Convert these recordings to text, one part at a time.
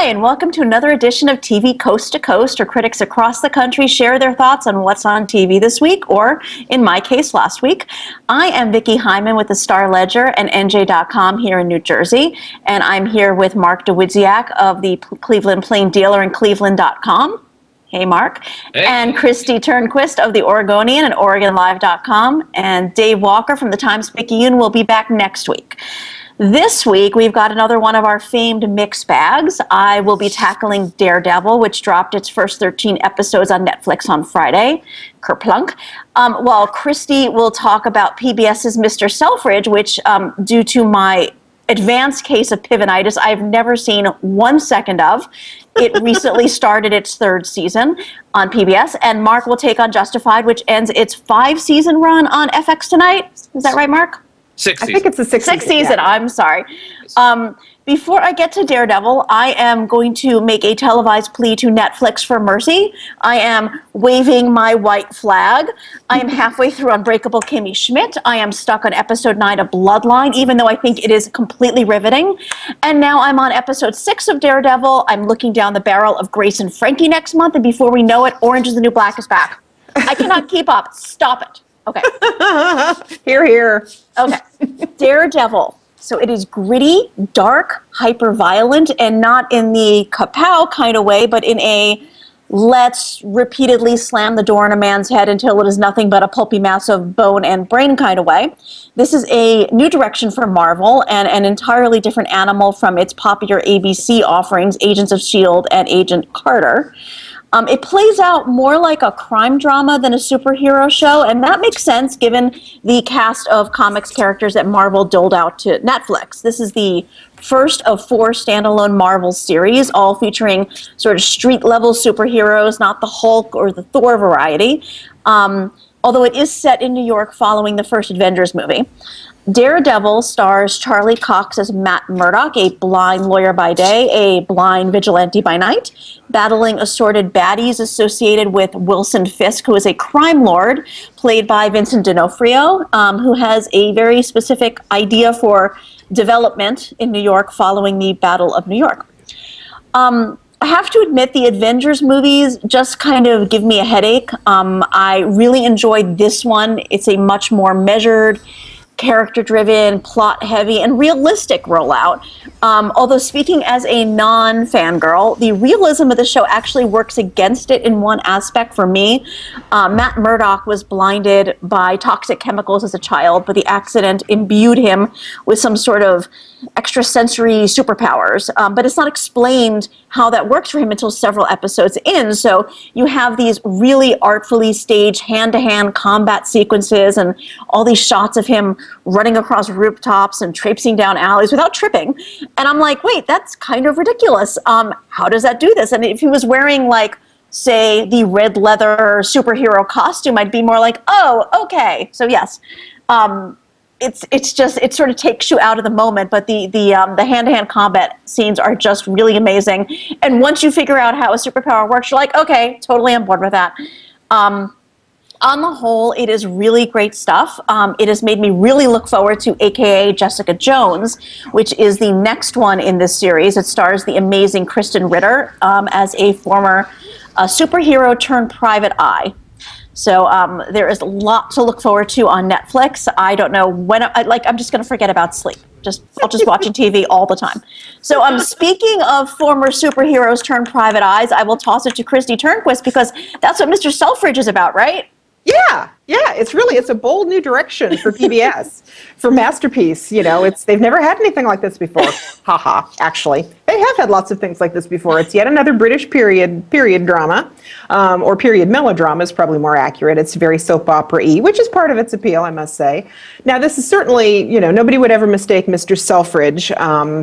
and welcome to another edition of TV Coast to Coast, where critics across the country share their thoughts on what's on TV this week, or in my case, last week. I am Vicki Hyman with the Star Ledger and NJ.com here in New Jersey, and I'm here with Mark DeWidziak of the Cleveland Plain Dealer and Cleveland.com. Hey, Mark. Hey. And Christy Turnquist of the Oregonian and OregonLive.com, and Dave Walker from the Times-Picayune will be back next week. This week, we've got another one of our famed mix bags. I will be tackling Daredevil, which dropped its first 13 episodes on Netflix on Friday. Kerplunk. While Christy will talk about PBS's Mr. Selfridge, which, due to my advanced case of pivinitis, I've never seen 1 second of. It recently started its third season on PBS. And Mark will take on Justified, which ends its 5-season run on FX tonight. Is that right, Mark? Sixth season. I think it's the sixth season. Yeah. I'm sorry. Before I get to Daredevil, I am going to make a televised plea to Netflix for mercy. I am waving my white flag. I am halfway through Unbreakable Kimmy Schmidt. I am stuck on episode 9 of Bloodline, even though I think it is completely riveting. And now I'm on episode 6 of Daredevil. I'm looking down the barrel of Grace and Frankie next month, and before we know it, Orange is the New Black is back. I cannot keep up. Stop it. Okay. Hear, hear. Okay. Daredevil. So it is gritty, dark, hyper-violent, and not in the kapow kind of way, but in a let's repeatedly slam the door in a man's head until it is nothing but a pulpy mass of bone and brain kind of way. This is a new direction for Marvel and an entirely different animal from its popular ABC offerings, Agents of S.H.I.E.L.D. and Agent Carter. It plays out more like a crime drama than a superhero show, and that makes sense given the cast of comics characters that Marvel doled out to Netflix. This is the first of 4 standalone Marvel series, all featuring sort of street-level superheroes, not the Hulk or the Thor variety, although it is set in New York following the first Avengers movie. Daredevil stars Charlie Cox as Matt Murdock, a blind lawyer by day, a blind vigilante by night, battling assorted baddies associated with Wilson Fisk, who is a crime lord, played by Vincent D'Onofrio, who has a very specific idea for development in New York following the Battle of New York. I have to admit, the Avengers movies just kind of give me a headache. I really enjoyed this one. It's a much more measured, character-driven, plot-heavy, and realistic rollout. Although speaking as a non-fangirl, the realism of the show actually works against it in one aspect for me. Matt Murdock was blinded by toxic chemicals as a child, but the accident imbued him with some sort of extrasensory superpowers. But it's not explained how that works for him until several episodes in. So you have these really artfully staged hand-to-hand combat sequences and all these shots of him running across rooftops and traipsing down alleys without tripping. And I'm like, wait, that's kind of ridiculous. How does that do this? And if he was wearing, like, say, the red leather superhero costume, I'd be more like, oh, okay. So yes, it's just, it sort of takes you out of the moment, but the hand-to-hand combat scenes are just really amazing. And once you figure out how a superpower works, you're like, okay, totally on board with that. On the whole, it is really great stuff. It has made me really look forward to AKA Jessica Jones, which is the next one in this series. It stars the amazing Kristen Ritter as a former superhero turned private eye. So there is a lot to look forward to on Netflix. I don't know when, I'm just going to forget about sleep. I'll just watching TV all the time. So speaking of former superheroes turned private eyes, I will toss it to Christy Turnquist because that's what Mr. Selfridge is about, right? Yeah, it's a bold new direction for PBS, for Masterpiece. You know, they've never had anything like this before. Actually, they have had lots of things like this before. It's yet another British period drama, or period melodrama is probably more accurate. It's very soap opera-y, which is part of its appeal, I must say. Now, this is certainly, nobody would ever mistake Mr. Selfridge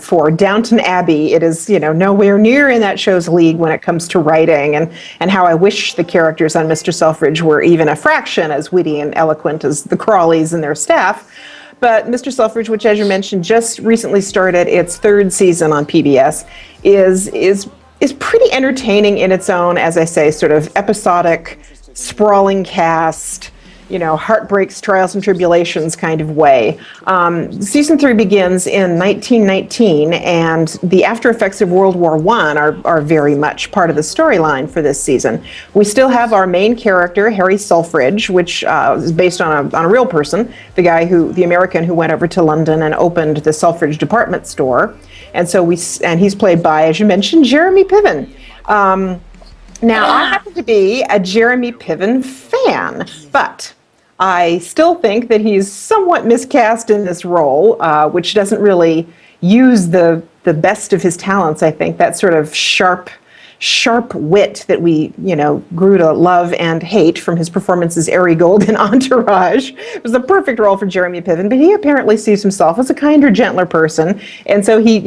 for Downton Abbey. It is, nowhere near in that show's league when it comes to writing, and how I wish the characters on Mr. Selfridge were even a fraction as witty and eloquent as the Crawleys and their staff. But Mr. Selfridge, which, as you mentioned, just recently started its third season on PBS, is pretty entertaining in its own, as I say, sort of episodic, sprawling cast, heartbreaks, trials, and tribulations kind of way. Season 3 begins in 1919, and the after effects of World War I are very much part of the storyline for this season. We still have our main character, Harry Selfridge, which is based on a real person, the American who went over to London and opened the Selfridge department store. And he's played by, as you mentioned, Jeremy Piven. Now, I happen to be a Jeremy Piven fan, but I still think that he's somewhat miscast in this role, which doesn't really use the best of his talents, I think. That sort of sharp wit that we, grew to love and hate from his performance as Ari Gold in Entourage. It was the perfect role for Jeremy Piven, but he apparently sees himself as a kinder, gentler person. And so he,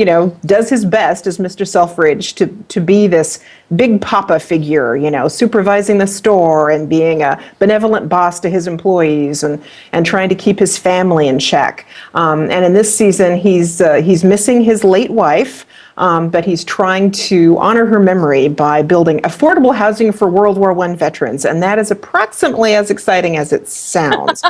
does his best as Mr. Selfridge to be this big papa figure, supervising the store and being a benevolent boss to his employees and trying to keep his family in check. And in this season, he's missing his late wife, but he's trying to honor her memory by building affordable housing for World War I veterans, and that is approximately as exciting as it sounds.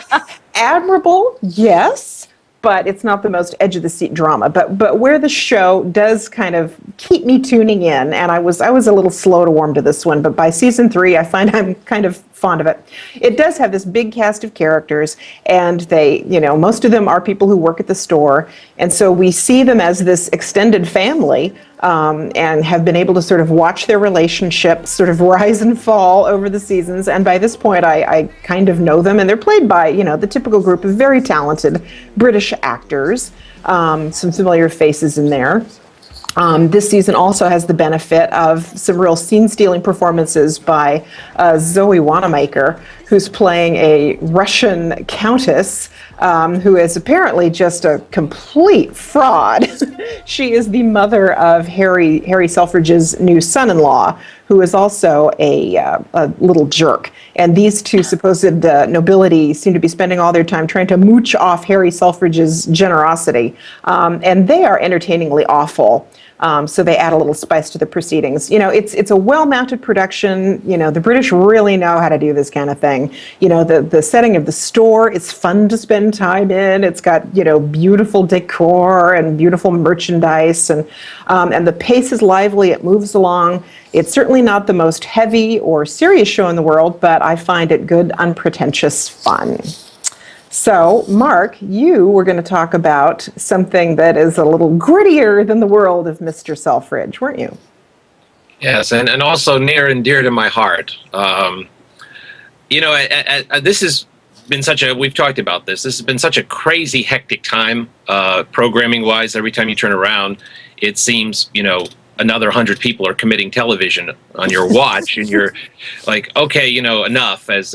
Admirable, yes, but it's not the most edge-of-the-seat drama. But where the show does kind of keep me tuning in, and I was a little slow to warm to this one, but by season 3, I find I'm kind of fond of it. It does have this big cast of characters, and they, most of them are people who work at the store, and so we see them as this extended family, and have been able to sort of watch their relationships sort of rise and fall over the seasons. And by this point, I kind of know them, and they're played by, the typical group of very talented British actors, some familiar faces in there. This season also has the benefit of some real scene-stealing performances by Zoe Wanamaker, who's playing a Russian countess who is apparently just a complete fraud. She is the mother of Harry Selfridge's new son-in-law, who is also a little jerk. And these two supposed nobility seem to be spending all their time trying to mooch off Harry Selfridge's generosity. And they are entertainingly awful. So they add a little spice to the proceedings. It's a well-mounted production. The British really know how to do this kind of thing. The setting of the store is fun to spend time in. It's got, beautiful decor and beautiful merchandise, and the pace is lively. It moves along. It's certainly not the most heavy or serious show in the world, but I find it good, unpretentious fun. So, Mark, you were going to talk about something that is a little grittier than the world of Mr. Selfridge, weren't you? Yes, and also near and dear to my heart. This has been we've talked about this. This has been such a crazy, hectic time, programming-wise. Every time you turn around, it seems, another 100 people are committing television on your watch, and you're like, okay, enough. As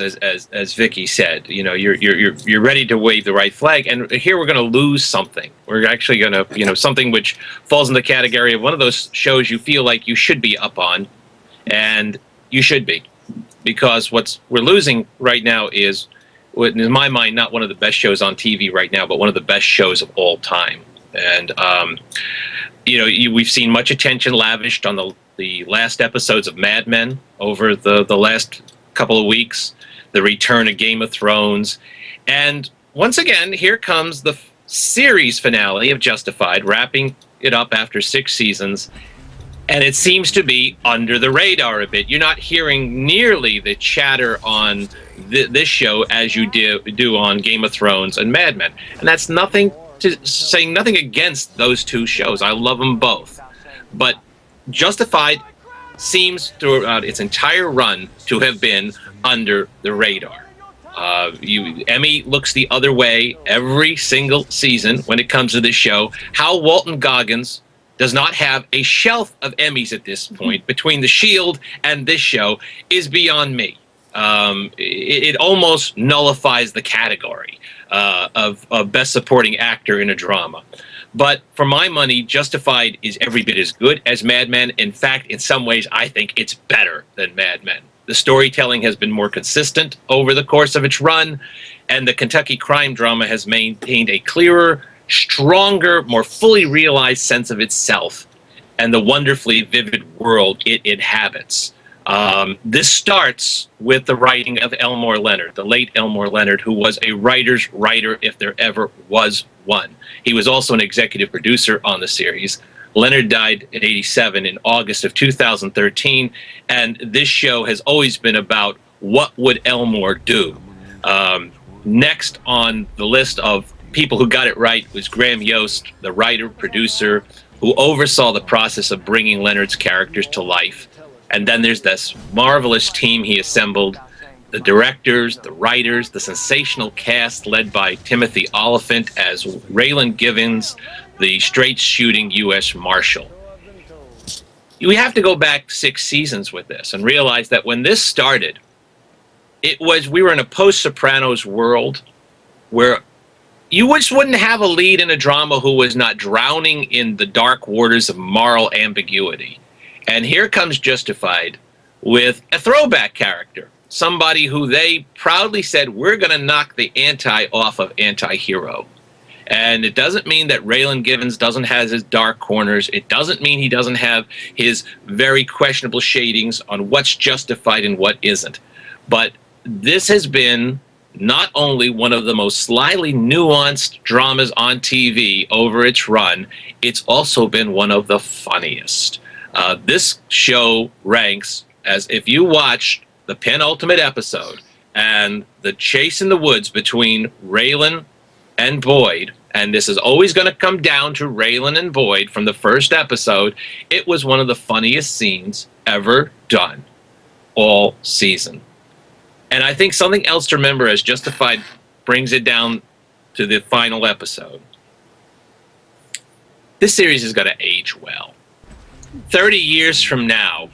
Vicky said, you're ready to wave the right flag, and here we're going to lose something. We're actually going to, something which falls in the category of one of those shows you feel like you should be up on, and you should be, because we're losing right now is, in my mind, not one of the best shows on TV right now, but one of the best shows of all time. And we've seen much attention lavished on the last episodes of Mad Men over the last couple of weeks, the return of Game of Thrones, and once again, here comes the series finale of Justified, wrapping it up after 6 seasons, and it seems to be under the radar a bit. You're not hearing nearly the chatter on this show as you do on Game of Thrones and Mad Men, and that's saying nothing against those two shows. I love them both. But Justified seems throughout its entire run to have been under the radar. Emmy looks the other way every single season when it comes to this show. How Walton Goggins does not have a shelf of Emmys at this point between The Shield and this show is beyond me. It almost nullifies the category of Best Supporting Actor in a Drama. But for my money, Justified is every bit as good as Mad Men. In fact, in some ways, I think it's better than Mad Men. The storytelling has been more consistent over the course of its run, and the Kentucky crime drama has maintained a clearer, stronger, more fully realized sense of itself and the wonderfully vivid world it inhabits. This starts with the writing of Elmore Leonard, the late Elmore Leonard, who was a writer's writer if there ever was one. He was also an executive producer on the series. Leonard died at 87 in August of 2013, and this show has always been about what would Elmore do. Next on the list of people who got it right was Graham Yost, the writer, producer, who oversaw the process of bringing Leonard's characters to life. And then there's this marvelous team he assembled, the directors, the writers, the sensational cast led by Timothy Oliphant as Raylan Givens, the straight-shooting U.S. Marshal. We have to go back 6 seasons with this and realize that when this started, we were in a post-Sopranos world where you just wouldn't have a lead in a drama who was not drowning in the dark waters of moral ambiguity. And here comes Justified with a throwback character, somebody who they proudly said, we're going to knock the anti off of anti-hero. And it doesn't mean that Raylan Givens doesn't have his dark corners. It doesn't mean he doesn't have his very questionable shadings on what's justified and what isn't. But this has been not only one of the most slyly nuanced dramas on TV over its run, it's also been one of the funniest. This show ranks as, if you watch the penultimate episode and the chase in the woods between Raylan and Boyd, and this is always going to come down to Raylan and Boyd from the first episode, it was one of the funniest scenes ever done all season. And I think something else to remember as Justified brings it down to the final episode. This series is going to age well. 30 years from now,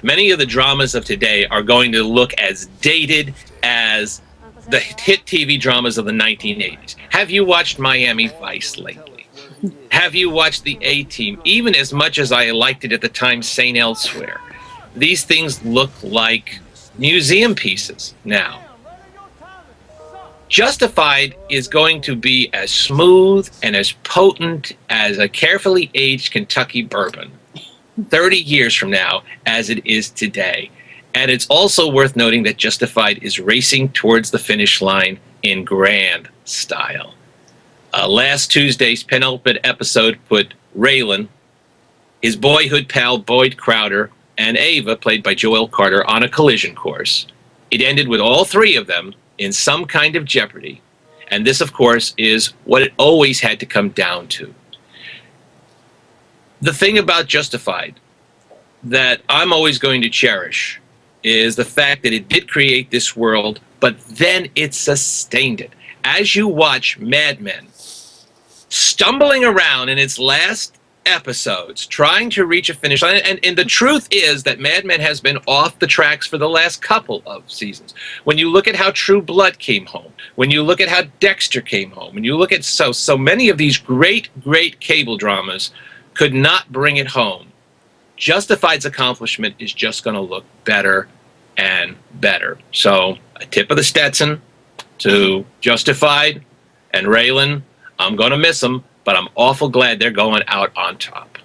many of the dramas of today are going to look as dated as the hit TV dramas of the 1980s. Have you watched Miami Vice lately? Have you watched The A-Team? Even as much as I liked it at the time, St. Elsewhere. These things look like museum pieces now. Justified is going to be as smooth and as potent as a carefully aged Kentucky bourbon 30 years from now as it is today. And it's also worth noting that Justified is racing towards the finish line in grand style. Last Tuesday's penultimate episode put Raylan, his boyhood pal Boyd Crowder, and Ava, played by Joel Carter, on a collision course. It ended with all 3 of them in some kind of jeopardy. And this, of course, is what it always had to come down to. The thing about Justified that I'm always going to cherish is the fact that it did create this world, but then it sustained it. As you watch Mad Men stumbling around in its last episodes, trying to reach a finish line, and the truth is that Mad Men has been off the tracks for the last couple of seasons. When you look at how True Blood came home, when you look at how Dexter came home, when you look at so many of these great cable dramas could not bring it home. Justified's accomplishment is just going to look better and better. So a tip of the Stetson to Justified and Raylan. I'm going to miss them, but I'm awful glad they're going out on top.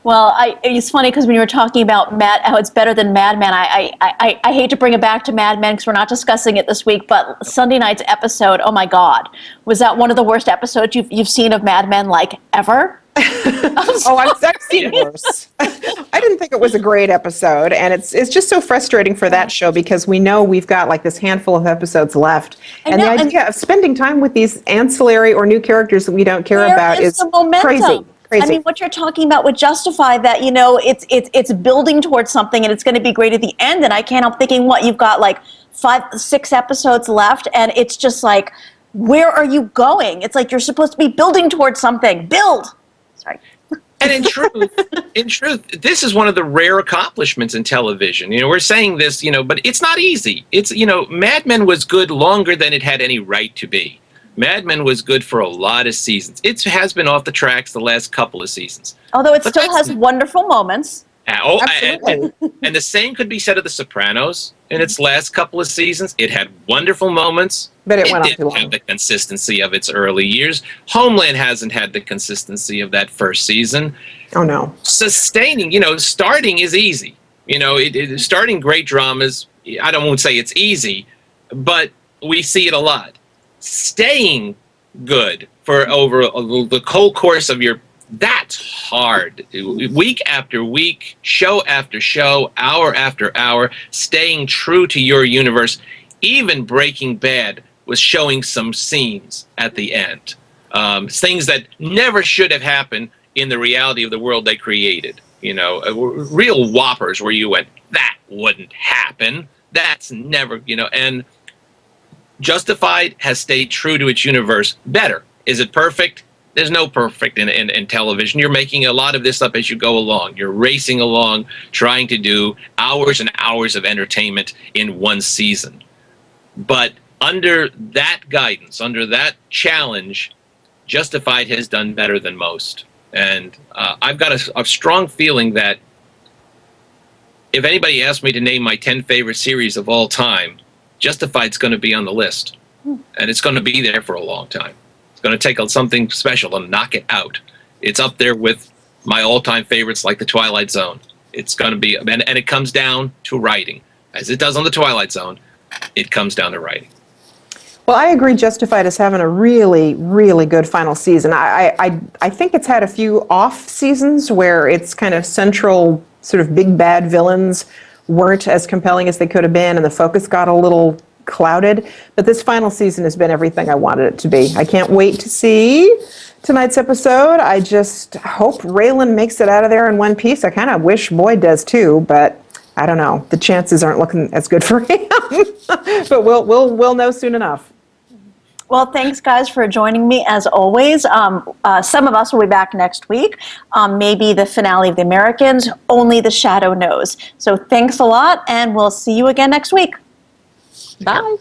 Well, it's funny because when you were talking about how it's better than Mad Men, I hate to bring it back to Mad Men because we're not discussing it this week, but Sunday night's episode, oh my God, was that one of the worst episodes you've seen of Mad Men, like, ever? I've seen worse. I didn't think it was a great episode, and it's just so frustrating for that show because we know we've got like this handful of episodes left, and the idea of spending time with these ancillary or new characters that we don't care about is crazy. I mean, what you're talking about would justify that, it's building towards something and it's going to be great at the end. And I can't help thinking, you've got like 5-6 episodes left, and it's just like, where are you going? It's like you're supposed to be building towards something. Build. Sorry. And in truth, this is one of the rare accomplishments in television. We're saying this, but it's not easy. It's, Mad Men was good longer than it had any right to be. Mad Men was good for a lot of seasons. It has been off the tracks the last couple of seasons. Although it still has wonderful moments. Absolutely. And the same could be said of The Sopranos in its last couple of seasons. It had wonderful moments. But it went on too didn't long. have the consistency of its early years. Homeland hasn't had the consistency of that first season. Oh, no. Sustaining, starting is easy. You know, starting great dramas, I don't want to say it's easy, but we see it a lot. Staying good for over the whole course of that's hard. Week after week, show after show, hour after hour, staying true to your universe. Even Breaking Bad was showing some scenes at the end. Things that never should have happened in the reality of the world they created. You know, real whoppers where you went, that wouldn't happen. That's never, and Justified has stayed true to its universe better. Is it perfect? There's no perfect in television. You're making a lot of this up as you go along. You're racing along, trying to do hours and hours of entertainment in one season. But under that guidance, under that challenge, Justified has done better than most. And I've got a strong feeling that if anybody asked me to name my 10 favorite series of all time, Justified's going to be on the list. And it's going to be there for a long time. It's going to take something special to knock it out. It's up there with my all-time favorites like The Twilight Zone. It's going to be, and it comes down to writing. As it does on The Twilight Zone, it comes down to writing. Well, I agree Justified is having a really, really good final season. I think it's had a few off seasons where its kind of central sort of big bad villains weren't as compelling as they could have been, and the focus got a little clouded. But this final season has been everything I wanted it to be. I can't wait to see tonight's episode. I just hope Raylan makes it out of there in one piece. I kind of wish Boyd does too, but I don't know. The chances aren't looking as good for him. But we'll know soon enough. Well, thanks, guys, for joining me, as always. Some of us will be back next week. Maybe the finale of The Americans. Only the shadow knows. So thanks a lot, and we'll see you again next week. Bye.